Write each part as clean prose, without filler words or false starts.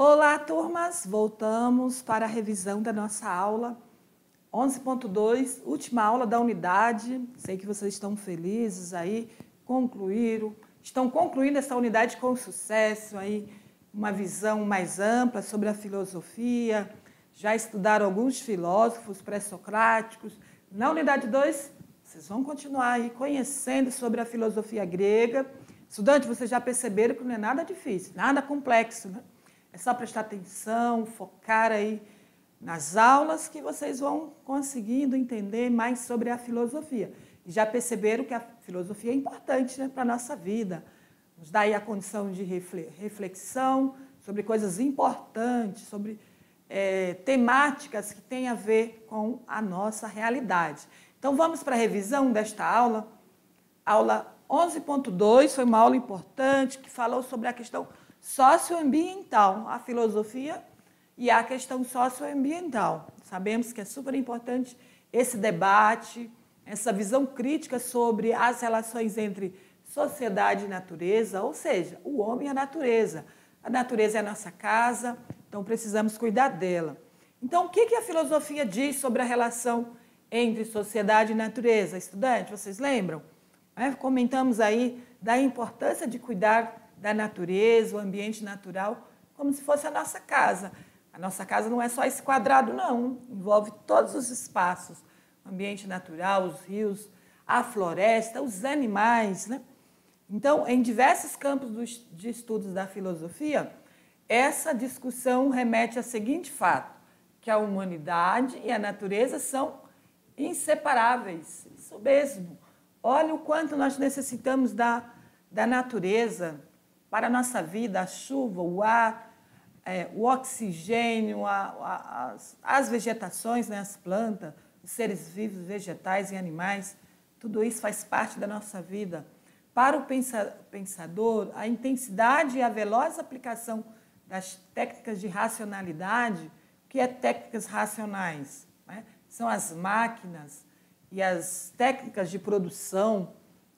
Olá, turmas! Voltamos para a revisão da nossa aula 11.2, última aula da unidade. Sei que vocês estão felizes aí, estão concluindo essa unidade com sucesso aí, uma visão mais ampla sobre a filosofia. Já estudaram alguns filósofos pré-socráticos. Na unidade 2, vocês vão continuar aí conhecendo sobre a filosofia grega. Estudante, vocês já perceberam que não é nada difícil, nada complexo, né? É só prestar atenção, focar aí nas aulas que vocês vão conseguindo entender mais sobre a filosofia. E já perceberam que a filosofia é importante, né, para a nossa vida. Nos dá aí a condição de reflexão sobre coisas importantes, sobre temáticas que têm a ver com a nossa realidade. Então, vamos para a revisão desta aula. Aula 11.2 foi uma aula importante que falou sobre a questão socioambiental, a filosofia e a questão socioambiental. Sabemos que é super importante esse debate, essa visão crítica sobre as relações entre sociedade e natureza, ou seja, o homem e a natureza. A natureza é a nossa casa, então precisamos cuidar dela. Então, o que a filosofia diz sobre a relação entre sociedade e natureza? Estudante, vocês lembram? Comentamos aí da importância de cuidar da natureza, o ambiente natural, como se fosse a nossa casa. A nossa casa não é só esse quadrado, não. Envolve todos os espaços. O ambiente natural, os rios, a floresta, os animais, né? Então, em diversos campos de estudos da filosofia, essa discussão remete ao seguinte fato, que a humanidade e a natureza são inseparáveis. Isso mesmo. Olha o quanto nós necessitamos da natureza para a nossa vida, a chuva, o ar, o oxigênio, as vegetações, né, as plantas, os seres vivos, vegetais e animais, tudo isso faz parte da nossa vida. Para o pensador, a intensidade e a veloz aplicação das técnicas de racionalidade, o que é técnicas racionais? Né? São as máquinas e as técnicas de produção,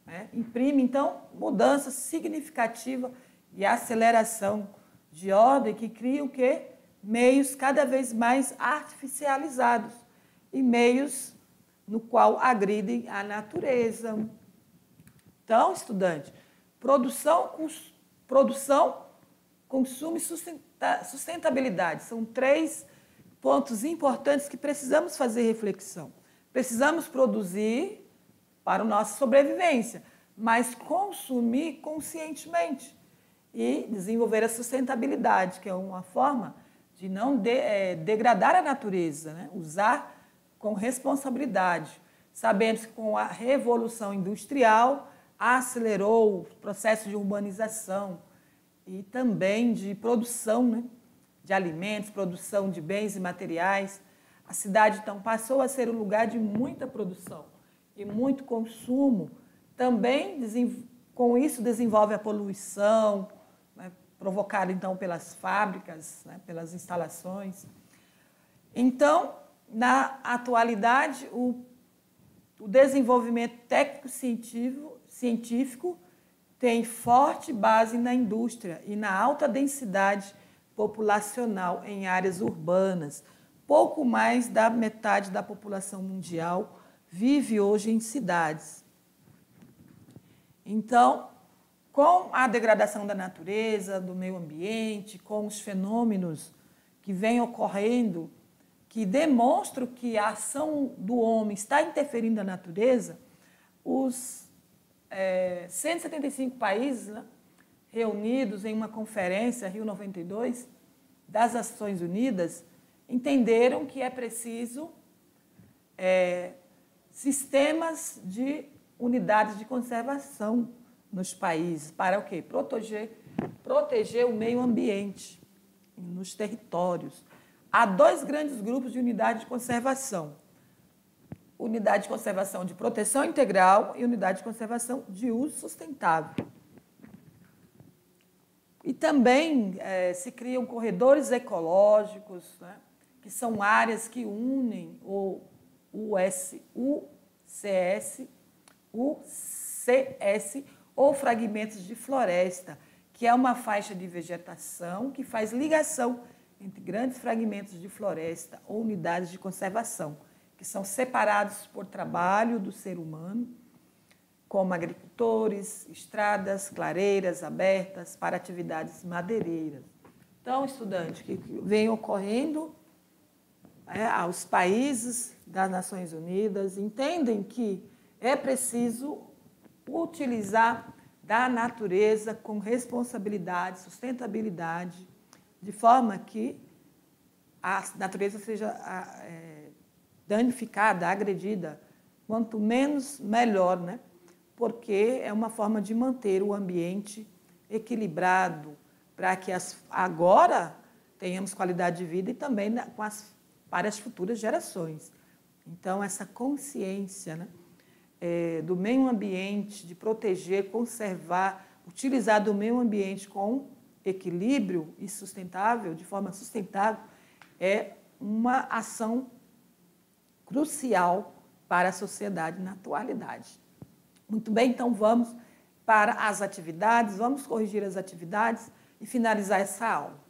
né? Imprime, então, mudança significativa e aceleração de ordem que cria o quê? Meios cada vez mais artificializados e meios no qual agridem a natureza. Então, estudante, produção, consumo e sustentabilidade são três pontos importantes que precisamos fazer reflexão. Precisamos produzir para a nossa sobrevivência, mas consumir conscientemente e desenvolver a sustentabilidade, que é uma forma de não degradar a natureza, né? Usar com responsabilidade. Sabemos que com a Revolução Industrial acelerou o processo de urbanização e também de produção, né, de alimentos, produção de bens e materiais. A cidade, então, passou a ser um lugar de muita produção e muito consumo. Também, com isso, desenvolve a poluição, né, provocada, então, pelas fábricas, né, pelas instalações. Então, na atualidade, o desenvolvimento técnico-científico tem forte base na indústria e na alta densidade populacional em áreas urbanas. Pouco mais da metade da população mundial vive hoje em cidades. Então, com a degradação da natureza, do meio ambiente, com os fenômenos que vêm ocorrendo, que demonstram que a ação do homem está interferindo na natureza, os 175 países, né, reunidos em uma conferência, Rio 92, das Nações Unidas, entenderam que é preciso sistemas de unidades de conservação nos países. Para o quê? Proteger o meio ambiente nos territórios. Há dois grandes grupos de unidade de conservação. Unidade de conservação de proteção integral e unidade de conservação de uso sustentável. E também se criam corredores ecológicos, né, que são áreas que unem o UCS ou fragmentos de floresta que é uma faixa de vegetação que faz ligação entre grandes fragmentos de floresta ou unidades de conservação, que são separados por trabalho do ser humano, como agricultores, estradas, clareiras abertas para atividades madeireiras. Então, estudante, que vem ocorrendo, os países das Nações Unidas entendem que é preciso utilizar da natureza com responsabilidade, sustentabilidade, de forma que a natureza seja danificada, agredida, quanto menos, melhor, né? Porque é uma forma de manter o ambiente equilibrado, para que agora tenhamos qualidade de vida e também para as futuras gerações. Então, essa consciência, né, do meio ambiente, de proteger, conservar, utilizar do meio ambiente com equilíbrio e sustentável, de forma sustentável, é uma ação crucial para a sociedade na atualidade. Muito bem, então vamos para as atividades, vamos corrigir as atividades e finalizar essa aula.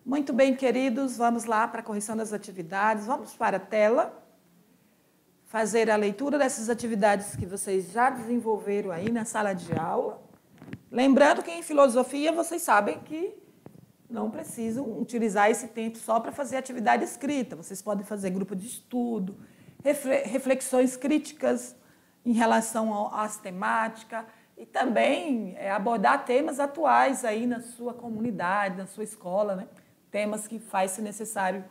Muito bem, queridos, vamos lá para a correção das atividades, vamos para a tela, fazer a leitura dessas atividades que vocês já desenvolveram aí na sala de aula. Lembrando que em filosofia vocês sabem que não precisam utilizar esse tempo só para fazer atividade escrita. Vocês podem fazer grupo de estudo, reflexões críticas em relação às temáticas e também abordar temas atuais aí na sua comunidade, na sua escola, né? Temas que faz-se necessário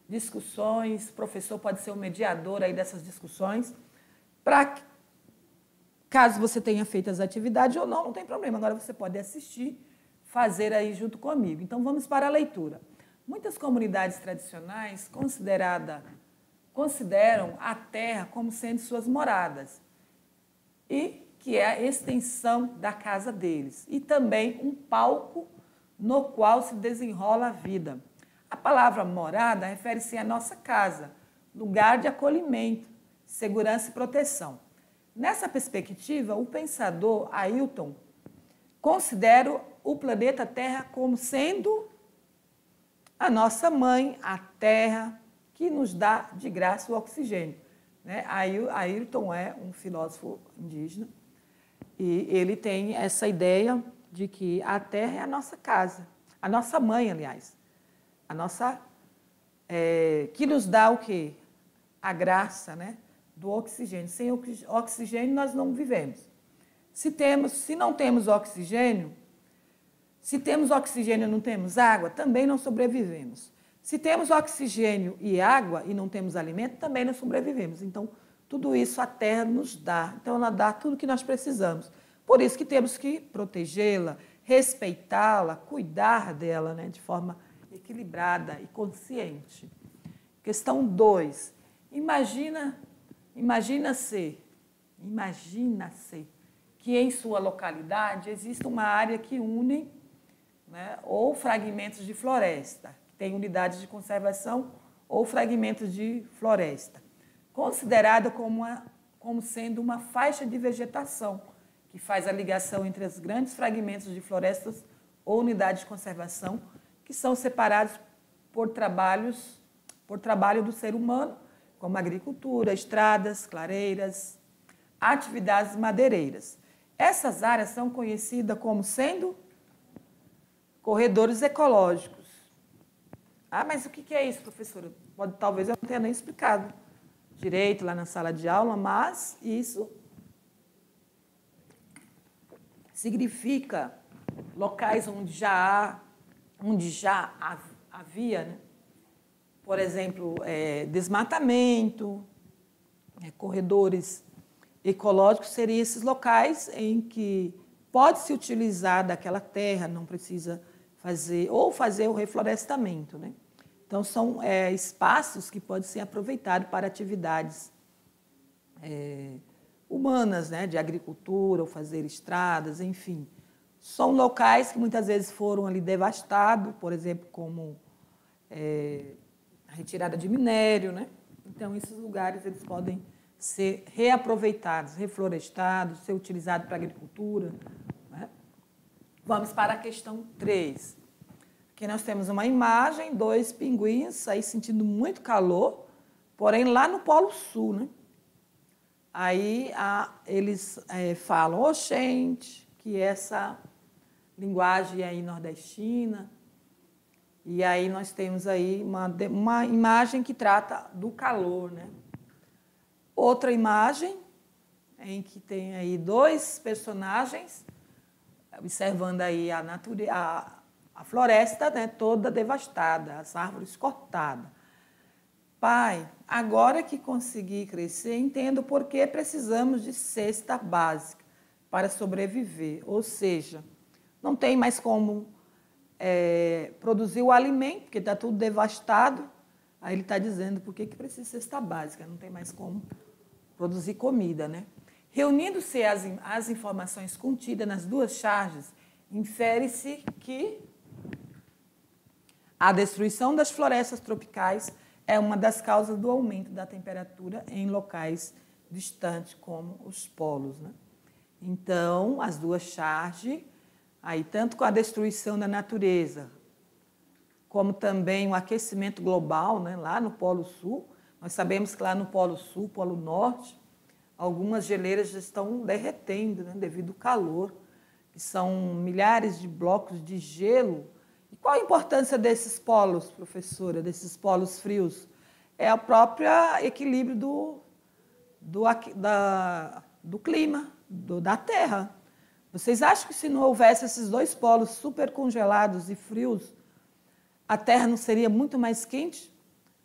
discussões, o professor pode ser o mediador aí dessas discussões, para caso você tenha feito as atividades ou não, não tem problema, agora você pode assistir, fazer aí junto comigo. Então, vamos para a leitura. Muitas comunidades tradicionais consideram a terra como sendo suas moradas, e que é a extensão da casa deles, e também um palco no qual se desenrola a vida. A palavra morada refere-se à nossa casa, lugar de acolhimento, segurança e proteção. Nessa perspectiva, o pensador Ailton considera o planeta Terra como sendo a nossa mãe, a Terra, que nos dá de graça o oxigênio. Ailton é um filósofo indígena e ele tem essa ideia de que a Terra é a nossa casa, a nossa mãe, aliás, a nossa que nos dá o quê? A graça, né, do oxigênio. Sem oxigênio nós não vivemos. Se não temos oxigênio, se temos oxigênio e não temos água, também não sobrevivemos. Se temos oxigênio e água e não temos alimento, também não sobrevivemos. Então, tudo isso a Terra nos dá. Então, ela dá tudo o que nós precisamos. Por isso que temos que protegê-la, respeitá-la, cuidar dela, né, de forma equilibrada e consciente. Questão 2. Imagina-se que em sua localidade exista uma área que une, né, ou fragmentos de floresta, que tem unidades de conservação ou fragmentos de floresta, considerada como sendo uma faixa de vegetação, que faz a ligação entre os grandes fragmentos de florestas ou unidades de conservação, que são separados por trabalho do ser humano, como agricultura, estradas, clareiras, atividades madeireiras. Essas áreas são conhecidas como sendo corredores ecológicos. Ah, mas o que é isso, professora? Talvez eu não tenha nem explicado direito lá na sala de aula, mas isso significa locais onde já havia, né, por exemplo, desmatamento, corredores ecológicos seriam esses locais em que pode-se utilizar daquela terra, não precisa fazer o reflorestamento, né? Então, são espaços que podem ser aproveitados para atividades humanas, né, de agricultura, ou fazer estradas, enfim. São locais que muitas vezes foram ali devastados, por exemplo, como retirada de minério, né? Então, esses lugares eles podem ser reaproveitados, reflorestados, ser utilizados para a agricultura, né? Vamos para a questão 3. Aqui nós temos uma imagem, 2 pinguins aí sentindo muito calor, porém lá no Polo Sul, né? Aí eles falam oxente, que é essa linguagem aí nordestina. E aí nós temos aí uma imagem que trata do calor, né? Outra imagem em que tem aí 2 personagens observando aí a floresta, né, toda devastada, as árvores cortadas. Pai, agora que consegui crescer, entendo por que precisamos de cesta básica para sobreviver. Ou seja, não tem mais como produzir o alimento, porque está tudo devastado. Aí ele está dizendo por que precisa de cesta básica, não tem mais como produzir comida, né? Reunindo-se as informações contidas nas 2 charges, infere-se que a destruição das florestas tropicais é uma das causas do aumento da temperatura em locais distantes, como os polos, né? Então, as 2 charges, aí, tanto com a destruição da natureza, como também o aquecimento global, né, lá no Polo Sul. Nós sabemos que lá no Polo Sul, Polo Norte, algumas geleiras já estão derretendo, né, devido ao calor, que são milhares de blocos de gelo. E qual a importância desses polos, professora, desses polos frios? É o próprio equilíbrio do clima, da Terra. Vocês acham que se não houvesse esses 2 polos super congelados e frios, a Terra não seria muito mais quente?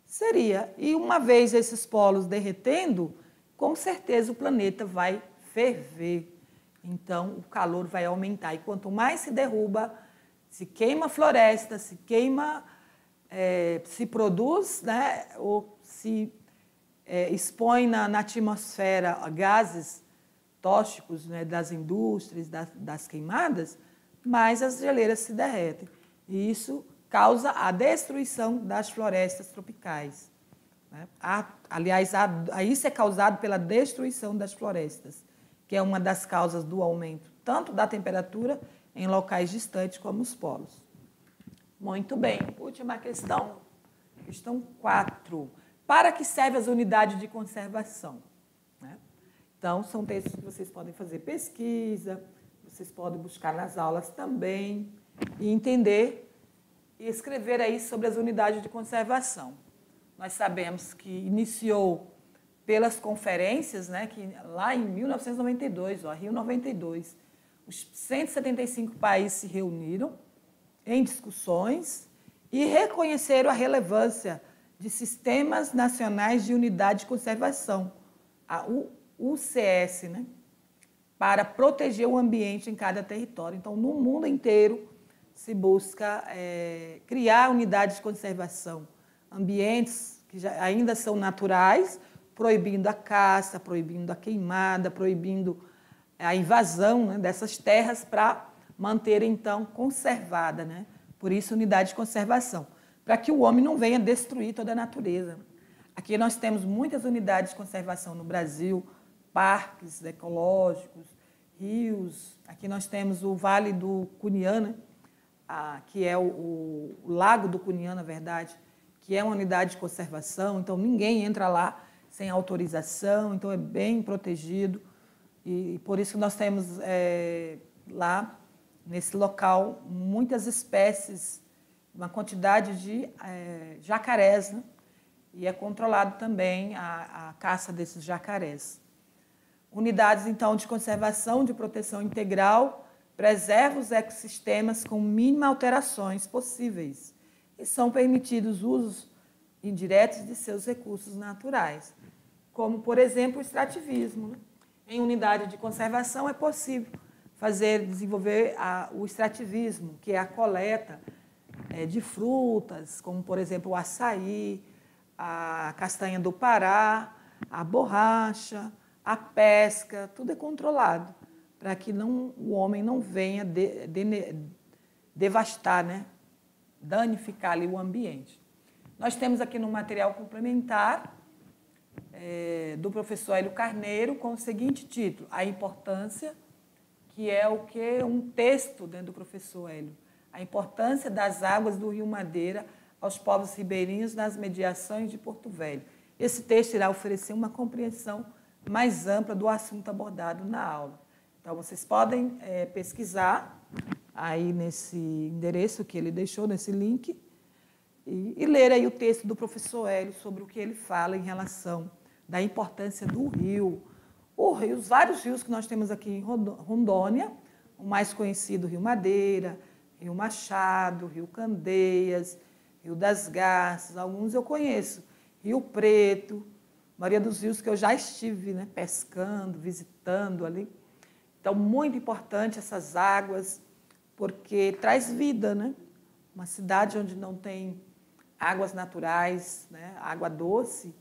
Seria. E uma vez esses polos derretendo, com certeza o planeta vai ferver. Então, o calor vai aumentar. E quanto mais se derruba, se queima floresta, se queima, se produz, né, ou se expõe na atmosfera gases tóxicos, né, das indústrias, das queimadas, mais as geleiras se derretem. E isso causa a destruição das florestas tropicais, né? Aliás, isso é causado pela destruição das florestas, que é uma das causas do aumento tanto da temperatura em locais distantes como os polos. Muito bem, última questão, questão 4. Para que servem as unidades de conservação? Né? Então, são textos que vocês podem fazer pesquisa, vocês podem buscar nas aulas também e entender e escrever aí sobre as unidades de conservação. Nós sabemos que iniciou pelas conferências, né, que lá em 1992, Rio 92, os 175 países se reuniram em discussões e reconheceram a relevância de sistemas nacionais de unidade de conservação, a UCS, né, para proteger o ambiente em cada território. Então, no mundo inteiro, se busca criar unidades de conservação, ambientes que ainda são naturais, proibindo a caça, proibindo a queimada, proibindo a invasão, né, dessas terras para manter, então, conservada, né? Por isso, unidade de conservação, para que o homem não venha destruir toda a natureza. Aqui nós temos muitas unidades de conservação no Brasil, parques ecológicos, rios. Aqui nós temos o Vale do Cunhã, né? Que é o Lago do Cunhã, na verdade, que é uma unidade de conservação, então ninguém entra lá sem autorização, então é bem protegido. E por isso nós temos lá, nesse local, muitas espécies, uma quantidade de jacarés, né? E é controlado também a caça desses jacarés. Unidades, então, de conservação, de proteção integral, preserva os ecossistemas com mínimas alterações possíveis e são permitidos usos indiretos de seus recursos naturais, como, por exemplo, o extrativismo, né? Em unidade de conservação é possível desenvolver o extrativismo, que é a coleta de frutas, como, por exemplo, o açaí, a castanha do Pará, a borracha, a pesca, tudo é controlado, para que o homem não venha devastar, né? Danificar ali o ambiente. Nós temos aqui no material complementar do professor Hélio Carneiro com o seguinte título: A Importância, que é o que? Um texto dentro do professor Hélio. A importância das águas do Rio Madeira aos povos ribeirinhos nas mediações de Porto Velho. Esse texto irá oferecer uma compreensão mais ampla do assunto abordado na aula. Então, vocês podem pesquisar aí nesse endereço que ele deixou, nesse link, e ler aí o texto do professor Hélio sobre o que ele fala em relação da importância do rio. Os vários rios que nós temos aqui em Rondônia, o mais conhecido, Rio Madeira, Rio Machado, Rio Candeias, Rio das Garças, alguns eu conheço, Rio Preto, Maria dos Rios, que eu já estive, né, pescando, visitando ali. Então, muito importante essas águas, porque traz vida, né? Uma cidade onde não tem águas naturais, né, água doce,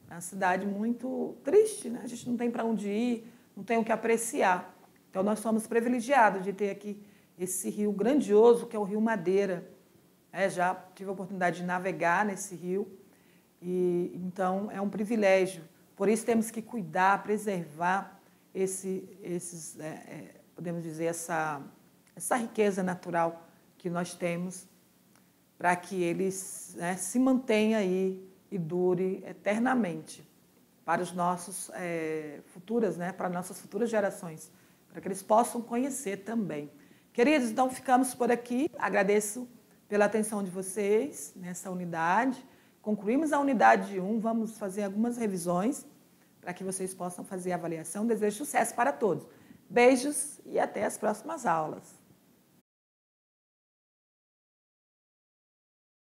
é uma cidade muito triste, né? A gente não tem para onde ir, não tem o que apreciar. Então, nós somos privilegiados de ter aqui esse rio grandioso, que é o Rio Madeira. Já tive a oportunidade de navegar nesse rio, e então é um privilégio. Por isso, temos que cuidar, preservar podemos dizer, essa riqueza natural que nós temos, para que ele se mantenha aí e dure eternamente para os nossos para nossas futuras gerações, para que eles possam conhecer também. Queridos, então ficamos por aqui. Agradeço pela atenção de vocês nessa unidade. Concluímos a unidade 1, vamos fazer algumas revisões para que vocês possam fazer a avaliação. Desejo sucesso para todos. Beijos e até as próximas aulas.